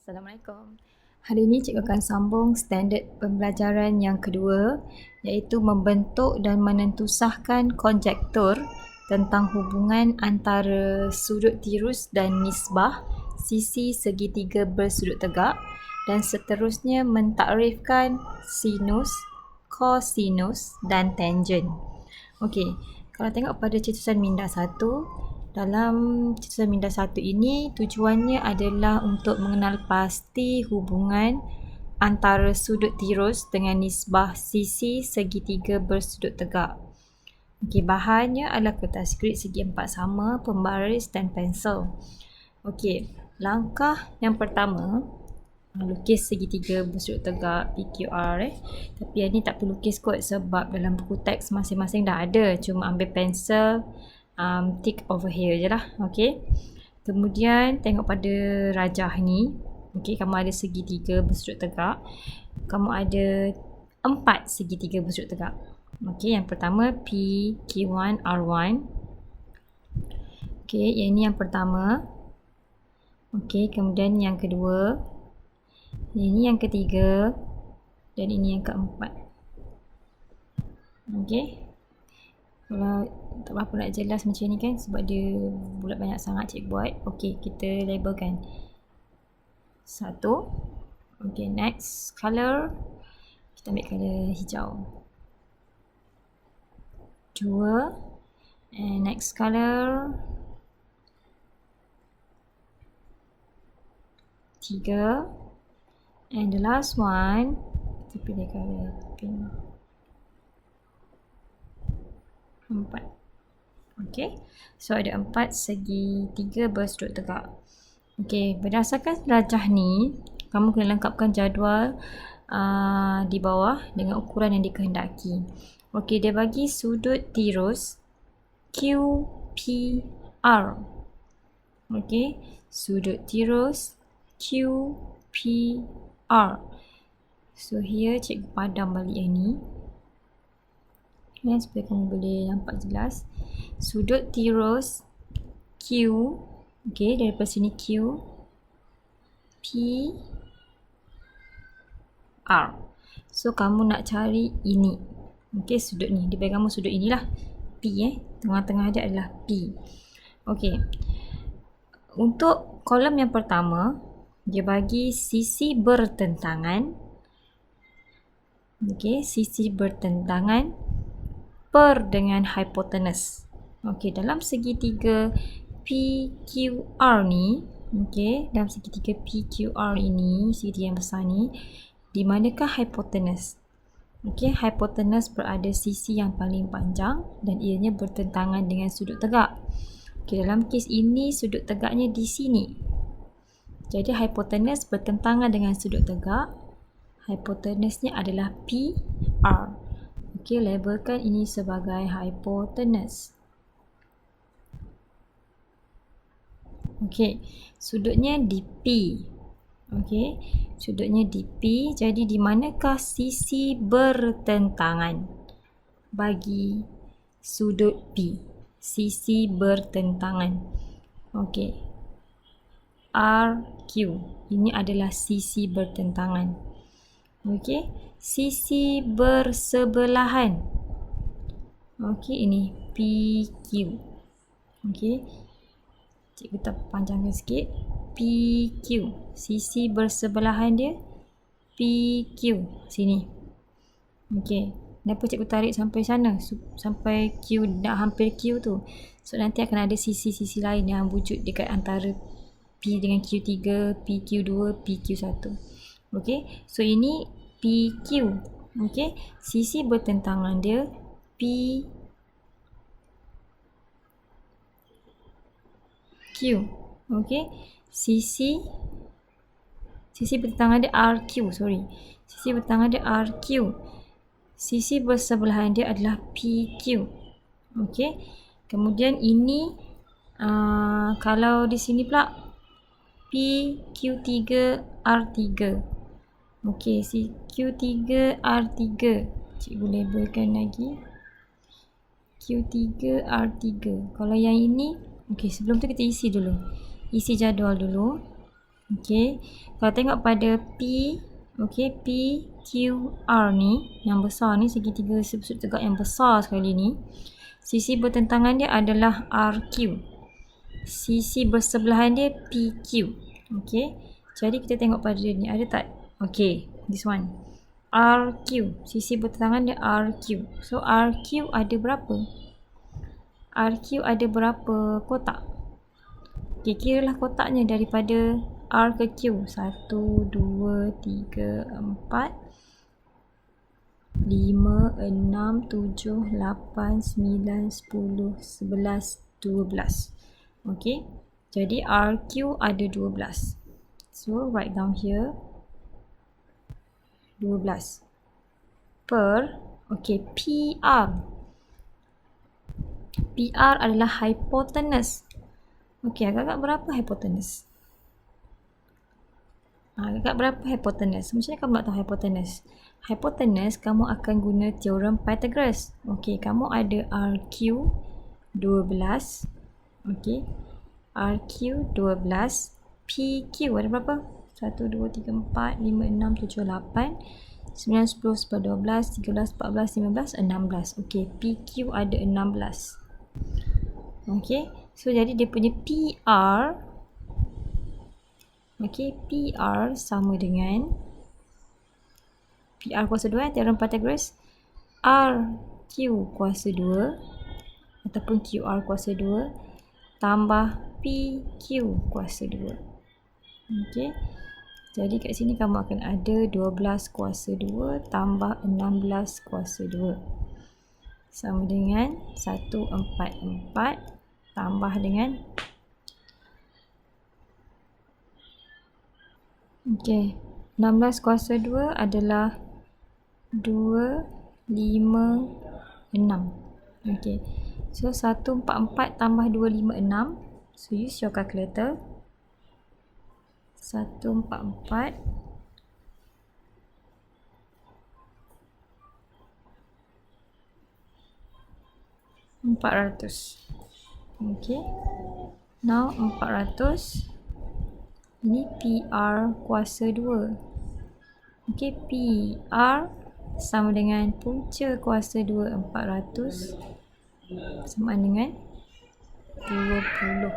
Assalamualaikum. Hari ini cikgu akan sambung standard pembelajaran yang kedua, iaitu membentuk dan menentusahkan konjektur tentang hubungan antara sudut tirus dan nisbah, sisi segitiga bersudut tegak, dan seterusnya mentakrifkan sinus, kosinus dan tangent. Okey, kalau tengok pada cetusan minda 1, dalam cetusan minda 1 ini tujuannya adalah untuk mengenal pasti hubungan antara sudut tirus dengan nisbah sisi segitiga bersudut tegak. Okey, bahannya adalah kertas grid segi 4 sama, pembaris dan pensel. Okey, langkah yang pertama, lukis segitiga bersudut tegak PQR. Tapi yang ni tak perlu lukis kot sebab dalam buku teks masing-masing dah ada. Cuma ambil pensel, tick over here je lah. Okay. Kemudian tengok pada rajah ni. Okay, kamu ada segitiga bersudut tegak. Kamu ada 4 segitiga bersudut tegak. Okay, yang pertama P, Q1, R1. Okay, yang ni yang pertama. Okay, kemudian yang kedua. Ini yang ketiga. Dan ini yang keempat. Okay. Kalau tak apa nak jelas macam ni kan, sebab dia bulat banyak sangat cikgu buat. Okey, kita labelkan. 1. Okey, next color. Kita ambil color hijau. 2. And next color. 3. And the last one, kita pilih color pink. 4. Okey. So ada 4 segitiga bersudut tegak. Okey, berdasarkan rajah ni, kamu kena lengkapkan jadual di bawah dengan ukuran yang dikehendaki. Okey, dia bagi sudut tirus QPR. Okey, sudut tirus QPR. So here cikgu padam balik yang ni. Supaya kamu boleh nampak jelas. Sudut tirus Q, okey, daripada sini Q, P, R. So kamu nak cari ini. Okey, sudut ni. Dia bagi kamu sudut inilah. P tengah-tengah dia adalah P. Okey. Untuk kolom yang pertama, dia bagi sisi bertentangan. Okey, sisi bertentangan per dengan hipotenus. Okey, dalam segitiga PQR ni, okey, dalam segitiga PQR ini, segitiga yang besar ni, di manakah hipotenus? Okey, hipotenus berada sisi yang paling panjang dan ianya bertentangan dengan sudut tegak. Okey, dalam kes ini sudut tegaknya di sini. Jadi hipotenus bertentangan dengan sudut tegak. Hipotenusnya adalah PR. Okey, labelkan ini sebagai hipotenus. Okey, sudutnya di P. Okey, sudutnya di P. Jadi di manakah sisi bertentangan bagi sudut P? Sisi bertentangan. Okey, RQ. Ini adalah sisi bertentangan. Okey, sisi bersebelahan. Okey, ini PQ. Okey, cikgu tak panjangkan sikit. PQ, sisi bersebelahan dia PQ. Sini. Okey, kenapa cikgu tarik sampai sana? Sampai Q, dah hampir Q tu. So nanti akan ada sisi-sisi lain yang wujud dekat antara P dengan Q3, PQ2, PQ1. Okey, so ini PQ. Okey, sisi bertentangan dia PQ. Okey, sisi bertentangan dia RQ, sisi bertentangan dia RQ. Sisi bersebelahan dia adalah PQ. Okey, kemudian ini kalau di sini pula PQ3 R3. Okey, si Q3 R3. Cikgu labelkan lagi. Q3 R3. Kalau yang ini, okey, sebelum tu kita isi dulu. Isi jadual dulu. Okey, kalau tengok pada P, okey, P, Q, R ni, yang besar ni, segitiga sudut tegak yang besar sekali ni, sisi bertentangan dia adalah RQ. Sisi bersebelahan dia PQ. Okey, jadi kita tengok pada dia ni, ada tak? Okey, this one. RQ, sisi bertentangan dia RQ. So, RQ ada berapa? RQ ada berapa kotak? Okay, kiralah kotaknya daripada R ke Q. 1, 2, 3, 4, 5, 6, 7, 8, 9, 10, 11, 12. Okay, jadi RQ ada 12. So, write down here 12 per, okay, PR. PR adalah hypotenuse. Okey, agak-agak berapa hypotenuse? Agak berapa hypotenuse? Macam mana kamu nak tahu hypotenuse? Hypotenuse, kamu akan guna teorem Pythagoras. Okey, kamu ada RQ 12. Okey, RQ 12. PQ ada berapa? 1, 2, 3, 4, 5, 6, 7, 8, 9, 10, 11, 12, 13, 14, 15, 16. Okey, PQ ada 16. Okey, so jadi dia punya PR, okey, PR sama dengan PR kuasa 2, teorem Pythagoras, RQ kuasa 2 ataupun QR kuasa 2 tambah PQ kuasa 2. Okey, jadi kat sini kamu akan ada 12 kuasa 2 tambah 16 kuasa 2 sama dengan 144 tambah dengan, okey, 16 kuasa 2 adalah 2, 5, 6. Okey, so 144 tambah 256. So use your calculator. 144 400. Okey, now 400 ini PR kuasa 2. Okey, PR sama dengan punca kuasa 2 400 sama dengan 20.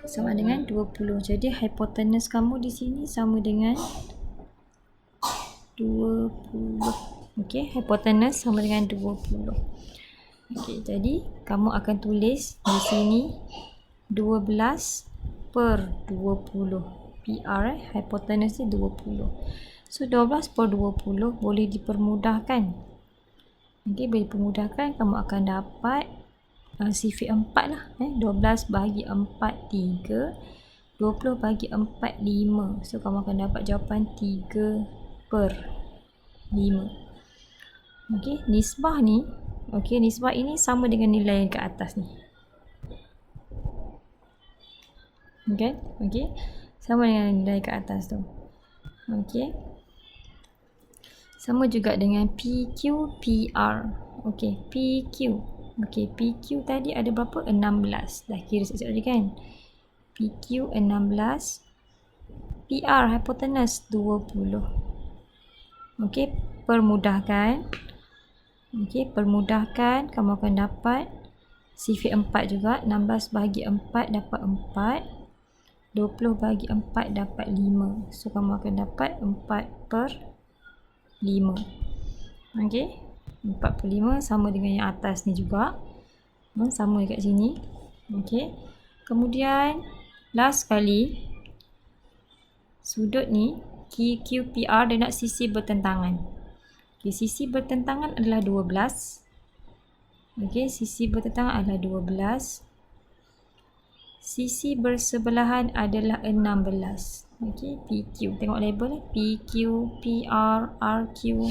Sama dengan 20. Jadi hypotenuse kamu di sini sama dengan 20. Okey, hypotenuse sama dengan 20. Okey, jadi kamu akan tulis di sini 12 per 20. PR, hypotenuse ni 20. So, 12 per 20 boleh dipermudahkan. Okey, boleh dipermudahkan. Kamu akan dapat CV4 lah. 12 bagi 4, 3. 20 bagi 4, 5. So, kamu akan dapat jawapan 3 per 5. Okey, nisbah ni, okey, nisbah ini sama dengan nilai yang ke atas ni. Okey, okey, sama dengan nilai ke atas tu. Okey, sama juga dengan PQ, PR. Okey, PQ. Okey, PQ tadi ada berapa? 16. Dah kira sekejap tadi kan? PQ 16. PR, hypotenuse 20. Okey, permudahkan. Okey, permudahkan, kamu akan dapat CV4 juga. 16 bagi 4 dapat 4. 20 bagi 4 dapat 5. So, kamu akan dapat 4 per 5. Okey, 4 per 5 sama dengan yang atas ni juga. Sama dekat sini. Okey, kemudian last sekali, sudut ni QPR dia nak sisi bertentangan. Okay, sisi bertentangan adalah 12. Okey, sisi bertentangan adalah 12. Sisi bersebelahan adalah 16. Okey, PQ. Tengok label PQ, PR, RQ.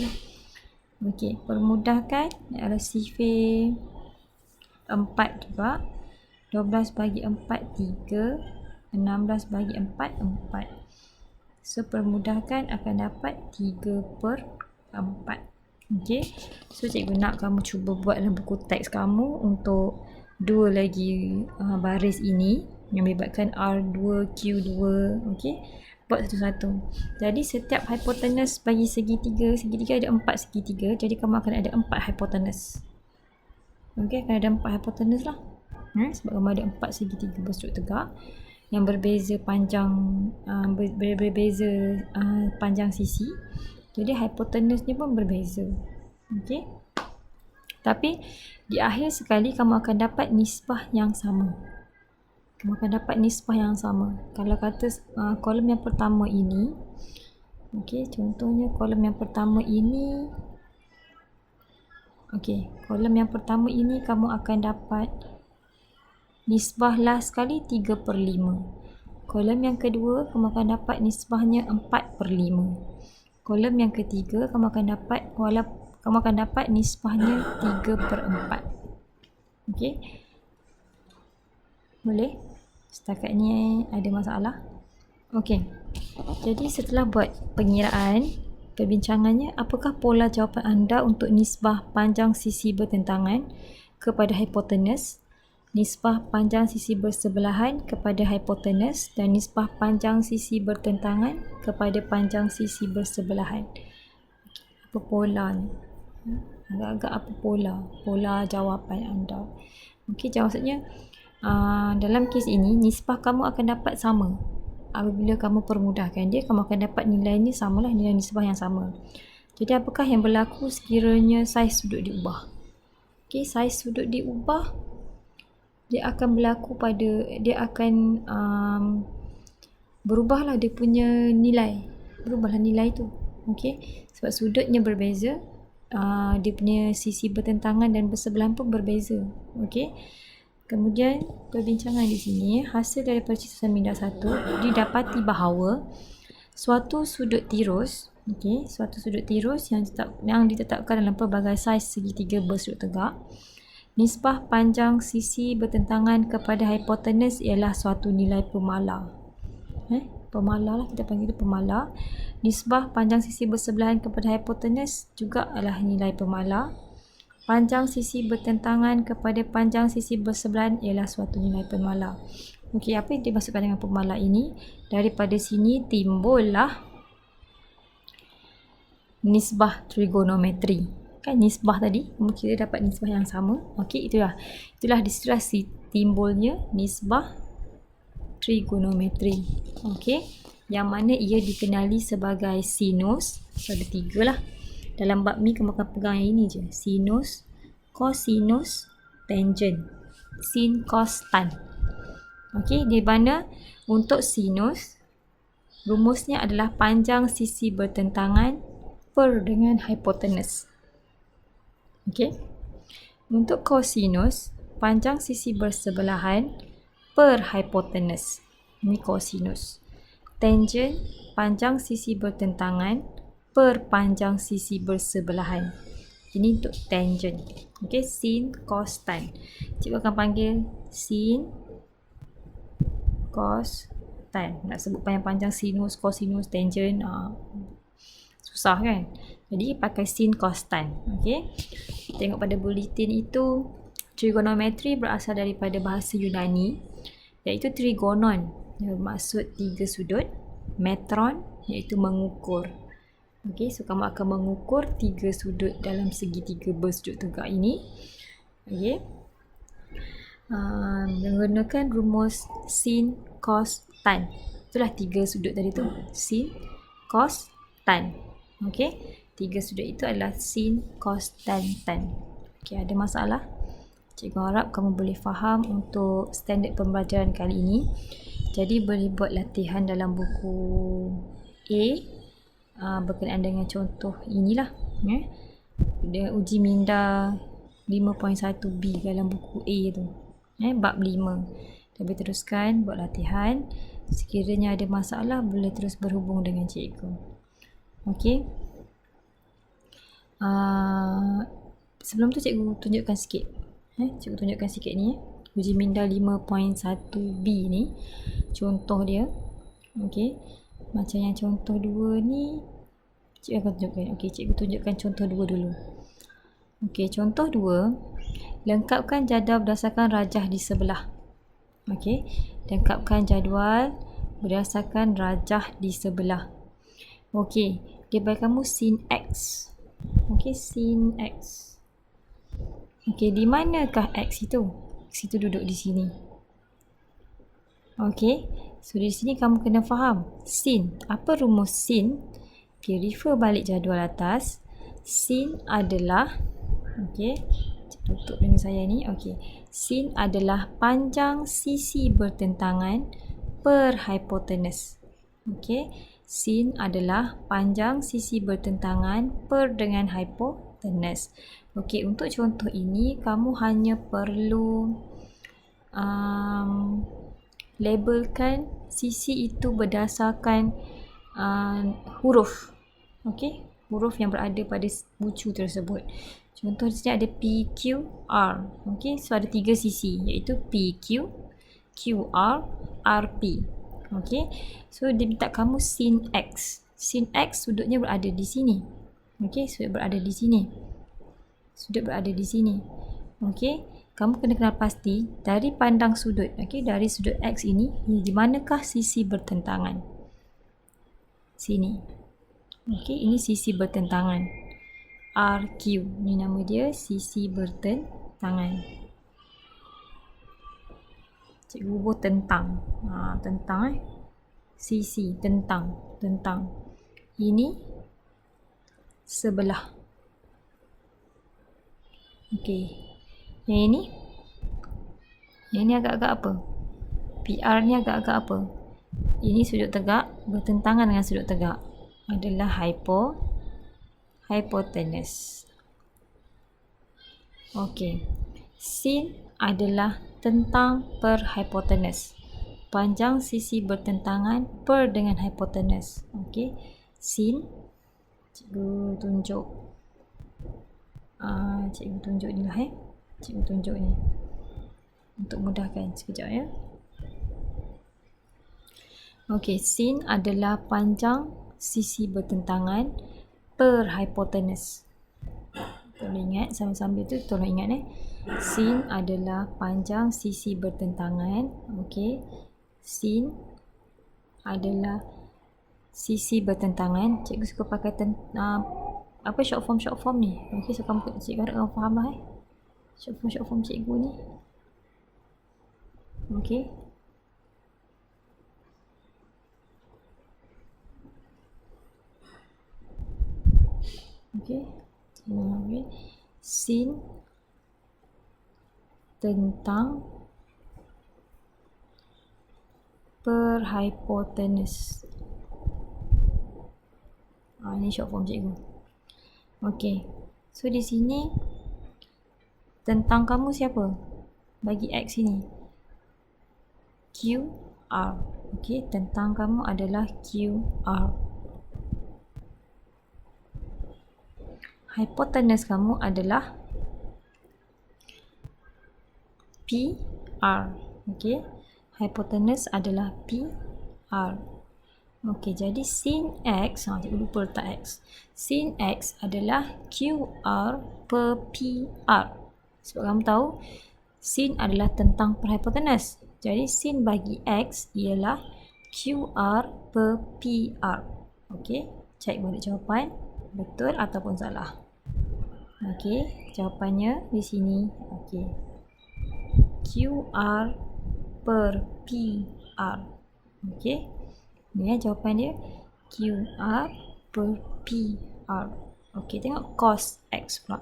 Okey, permudahkan adalah CV 4 juga. 12 bagi 4, 3. 16 bagi 4, 4. So, permudahkan akan dapat 3 per 4. Okey, so cikgu nak kamu cuba buat dalam buku teks kamu untuk dua lagi baris ini. yang melibatkan R2, Q2. Okey, buat satu-satu. Jadi setiap hipotenus bagi segitiga ada 4 segitiga, jadi kamu akan ada 4 hipotenus. Okey, akan ada 4 hipotenus lah. Sebab kamu ada 4 segitiga berstruktur tegak yang berbeza panjang, berbeza panjang sisi. Jadi hipotenusnya pun berbeza. Okey. Tapi di akhir sekali kamu akan dapat nisbah yang sama. Kamu akan dapat nisbah yang sama. Kalau kata kolom yang pertama ini, okey, contohnya kolom yang pertama ini, okey, kolom yang pertama ini kamu akan dapat nisbah last sekali 3/5. Kolom yang kedua kamu akan dapat nisbahnya 4/5. Kolom yang ketiga kamu akan dapat nisbahnya 3/4. Okey. Boleh? Setakat ni ada masalah? Okey. Jadi setelah buat pengiraan, perbincangannya, apakah pola jawapan anda untuk nisbah panjang sisi bertentangan kepada hipotenus, nisbah panjang sisi bersebelahan kepada hipotenus dan nisbah panjang sisi bertentangan kepada panjang sisi bersebelahan? Apa pola ni? Agak-agak apa pola jawapan anda? Okey, maksudnya dalam kes ini nisbah kamu akan dapat sama. Apabila kamu permudahkan dia, kamu akan dapat nilainya samalah, nilai nisbah yang sama. Jadi apakah yang berlaku sekiranya saiz sudut diubah? Okey, saiz sudut diubah, dia akan berubahlah dia punya nilai. Berubahlah nilai tu. Okey, sebab sudutnya berbeza, dia punya sisi bertentangan dan bersebelahan pun berbeza. Okey. Kemudian perbincangan di sini, hasil dari percisasan minda 1 didapati bahawa suatu sudut tirus, suatu sudut tirus yang ditetapkan dalam pelbagai saiz segitiga berstruktur tegak, nisbah panjang sisi bertentangan kepada hipotenus ialah suatu nilai pemala. Pemala lah, kita panggil itu pemala. Nisbah panjang sisi bersebelahan kepada hipotenus juga adalah nilai pemala. Panjang sisi bertentangan kepada panjang sisi bersebelahan ialah suatu nilai pemala. Okey, apa yang dimaksudkan dengan pemala ini? Daripada sini timbullah nisbah trigonometri. Kan nisbah tadi, kita dapat nisbah yang sama. Okey, itulah distrasi timbulnya nisbah trigonometri. Okey, yang mana ia dikenali sebagai sinus. So, ada 3 lah. Dalam bab ni kamu akan pegang yang ini je. Sinus, cosinus, tangent. Sin, cos, tan. Okey, di mana untuk sinus, rumusnya adalah panjang sisi bertentangan per dengan hipotenus. Okey. Untuk cosinus, panjang sisi bersebelahan per hipotenus. Ini cosinus. Tangent, panjang sisi bertentangan per panjang sisi bersebelahan. Ini untuk tangent. Okey, sin, cos, tan. Cikgu akan panggil sin, cos, tan. Nak sebut panjang-panjang sinus, cosinus, tangent, susah kan? Jadi pakai sin, cos, tan. Okey. Tengok pada bulletin itu, trigonometri berasal daripada bahasa Yunani, iaitu trigonon, bermaksud 3 sudut, metron, iaitu mengukur. Okey, so kamu akan mengukur 3 sudut dalam segitiga bersudut tegak ini. Okey. Menggunakan rumus sin, cos, tan. Itulah 3 sudut tadi tu. Sin, cos, tan. Okey. 3 sudut itu adalah sin, cos, tan. Okey, ada masalah? Cikgu harap kamu boleh faham untuk standard pembelajaran kali ini. Jadi boleh buat latihan dalam buku A berkenaan dengan contoh inilah. Dengan uji minda 5.1b dalam buku A tu. Bab 5. Tapi teruskan buat latihan. Sekiranya ada masalah boleh terus berhubung dengan cikgu. Okey. Sebelum tu cikgu tunjukkan sikit. Cikgu tunjukkan sikit ni. Uji minda 5.1b ni. Contoh dia. Okey. Macam yang contoh 2 ni. Cikgu akan tunjukkan. Okey, cikgu tunjukkan contoh 2 dulu. Okey, contoh 2. Lengkapkan jadual berdasarkan rajah di sebelah. Okey. lengkapkan jadual berdasarkan rajah di sebelah. Okey, dia bagi kamu sin X. Okey, sin X. Okey, di manakah X itu? X itu duduk di sini. Okey, so di sini kamu kena faham sin. Apa rumus sin? Okay, refer balik jadual atas. Sin adalah, okey, tutup dengan saya ni. Okey, sin adalah panjang sisi bertentangan per hipotenus. Okey, sin adalah panjang sisi bertentangan per dengan hipotenus. Okey, untuk contoh ini kamu hanya perlu labelkan sisi itu berdasarkan huruf. Okey, huruf yang berada pada bucu tersebut. Contoh di sini ada PQR. Okey, so ada 3 sisi iaitu PQ, QR, RP. Okey, so dia minta kamu sin X. Sin X sudutnya berada di sini. Okey, sudut berada di sini. Sudut berada di sini. Okey, kamu kena kenal pasti dari pandang sudut. Okey, dari sudut X ini, di manakah sisi bertentangan? Sini. Okey, ini sisi bertentangan. RQ. Ni nama dia sisi bertentangan. Cikgu ubah tentang. Tentang sisi, tentang. Ini sebelah. Okey. Yang ini? Yang ini agak-agak apa? PR ni agak-agak apa? Ini sudut tegak bertentangan dengan sudut tegak. Adalah hipotenus. Okey. Sin adalah tentang per hipotenus. Panjang sisi bertentangan per dengan hipotenus. Okey. Sin, cikgu tunjuk. Cikgu tunjuk ni lah Cikgu tunjuk ni. Untuk mudahkan sekejap ya. Okey, sin adalah panjang sisi bertentangan per hipotenus. Tolong ingat, sambil-sambil tu tolong ingat sin adalah panjang sisi bertentangan. Okey, sin adalah sisi bertentangan. Cikgu suka pakai apa short form ni. Okey, so cikgu harap kamu faham lah short form cikgu ni. Okey. Okey. Sin tentang per hipotenus. Ini short form cikgu. Okey. So di sini tentang kamu siapa? Bagi X ini. QR. Okey, tentang kamu adalah QR. Hipotenus kamu adalah PR. Okey, hipotenus adalah PR. Okey, jadi sin X, cikgu lupa letak X. Sin X adalah QR per PR. Sebab kamu tahu, sin adalah tentang per hipotenus. Jadi sin bagi X ialah QR per PR. Okey, cek balik jawapan. Betul ataupun salah. Okey, jawapannya di sini. Okey. QR per PR. Okey. Ni jawapan dia. QR per PR. Okey, tengok cos X pula.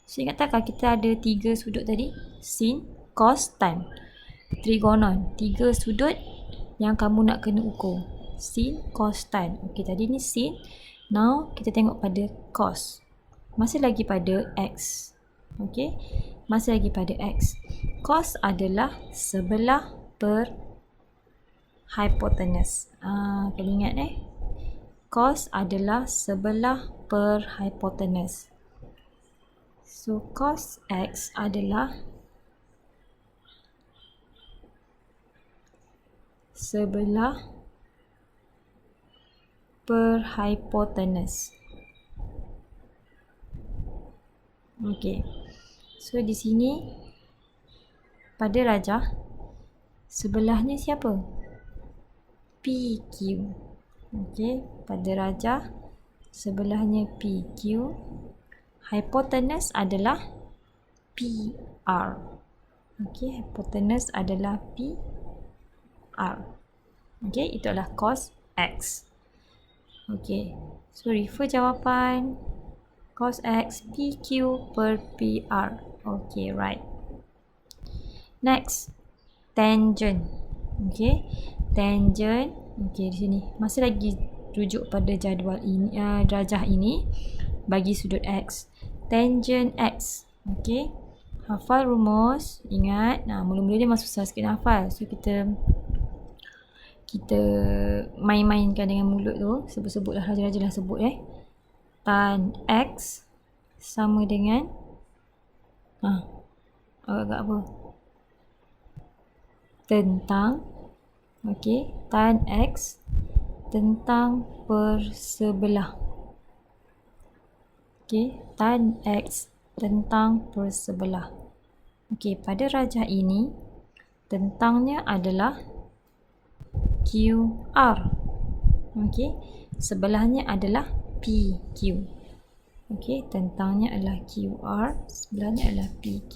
So, ingat tak kita ada 3 sudut tadi? Sin, cos, tan. Trigonon. 3 sudut yang kamu nak kena ukur. Sin, cos, tan. Okey, tadi ni sin. Now, kita tengok pada cos. Masih lagi pada X. Okey. Masih lagi pada X. Cos adalah sebelah per hipotenus. Kena ingat Cos adalah sebelah per hipotenus. So, cos X adalah sebelah per hipotenus. Okey. So di sini pada rajah sebelahnya siapa? PQ. Okey, pada rajah sebelahnya PQ. Hipotenus adalah PR. Okey, hipotenus adalah PR. Okey, itu adalah cos X. Okey, so refer jawapan cos X PQ per PR. Okey, right. Next, tangent. Okey, tangent. Okey, di sini masih lagi rujuk pada jadual ini, rajah ini bagi sudut X. Tangent X. Okey, hafal rumus. Ingat, mula-mula dia masuk susah sikit nak hafal. So kita main-mainkan dengan mulut tu. Sebut-sebutlah, raja-raja lah sebut tan X sama dengan agak apa? Tentang. Okey, tan X tentang persebelah. Okey, tan X tentang persebelah. Okey, pada rajah ini tentangnya adalah QR. Okey, sebelahnya adalah PQ. Okey, tentangnya adalah QR, sebelahnya adalah PQ.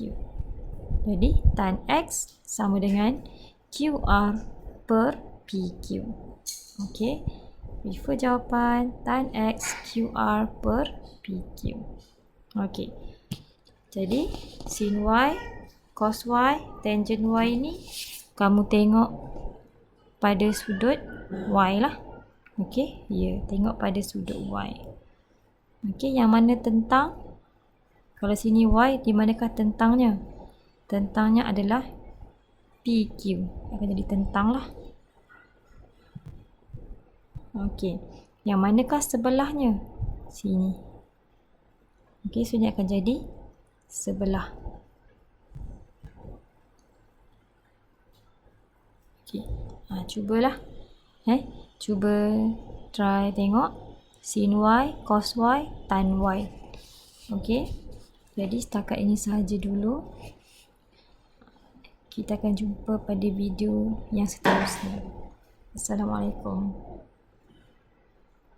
Jadi tan X sama dengan QR per PQ. Okey, refer jawapan tan X QR per PQ. Okey, jadi sin Y, cos Y, tangent Y ni kamu tengok pada sudut Y lah. Okey, ya, tengok pada sudut Y. Okey, yang mana tentang? Kalau sini Y, di manakah tentangnya? Tentangnya adalah PQ. Akan jadi tentang lah. Okey, yang manakah sebelahnya? Sini. Okey, so ini akan jadi sebelah. Okey, cubalah. Cuba try tengok sin Y, cos Y, tan Y. Okey, jadi setakat ini sahaja dulu. Kita akan jumpa pada video yang seterusnya. Assalamualaikum.